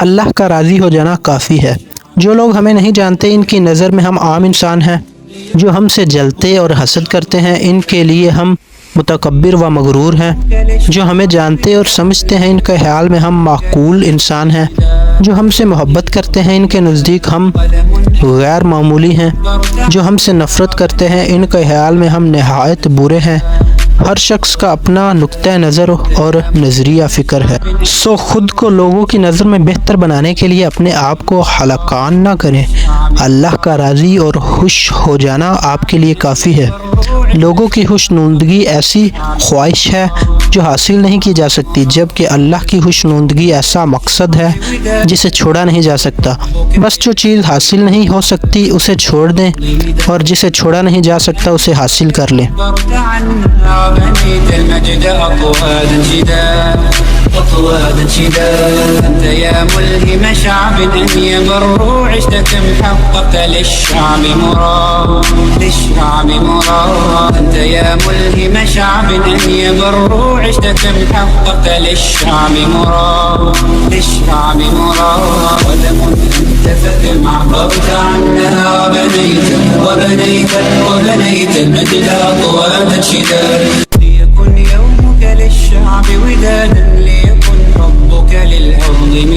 اللہ کا راضی ہو جانا کافی ہے۔ جو لوگ ہمیں نہیں جانتے ان کی نظر میں ہم عام انسان ہیں، جو ہم سے جلتے اور حسد کرتے ہیں ان کے لیے ہم متکبر و مغرور ہیں، جو ہمیں جانتے اور سمجھتے ہیں ان کے خیال میں ہم معقول انسان ہیں، جو ہم سے محبت کرتے ہیں ان کے نزدیک ہم غیر معمولی ہیں، جو ہم سے نفرت کرتے ہیں ان کے خیال میں ہم نہایت برے ہیں۔ ہر شخص کا اپنا نقطہ نظر اور نظریہ فکر ہے، سو خود کو لوگوں کی نظر میں بہتر بنانے کے لیے اپنے آپ کو ہلاکان نہ کریں۔ اللہ کا راضی اور خوش ہو جانا آپ کے لیے کافی ہے۔ لوگوں کی خوش نودگی ایسی خواہش ہے جو حاصل نہیں کی جا سکتی، جبکہ اللہ کی خوش نودگی ایسا مقصد ہے جسے چھوڑا نہیں جا سکتا۔ بس جو چیز حاصل نہیں ہو سکتی اسے چھوڑ دیں، اور جسے چھوڑا نہیں جا سکتا اسے حاصل کر لیں۔ بنيت المجد أطوادا شدا أنت يا ملهم شعب أن يبروا عشت كم حققت للشعب مراد أنت يا ملهم شعب أن يبروا عشت كم حققت للشعب مراد ولم أنت فكم عبرت عنها وبنيت المجد أطوادا شدا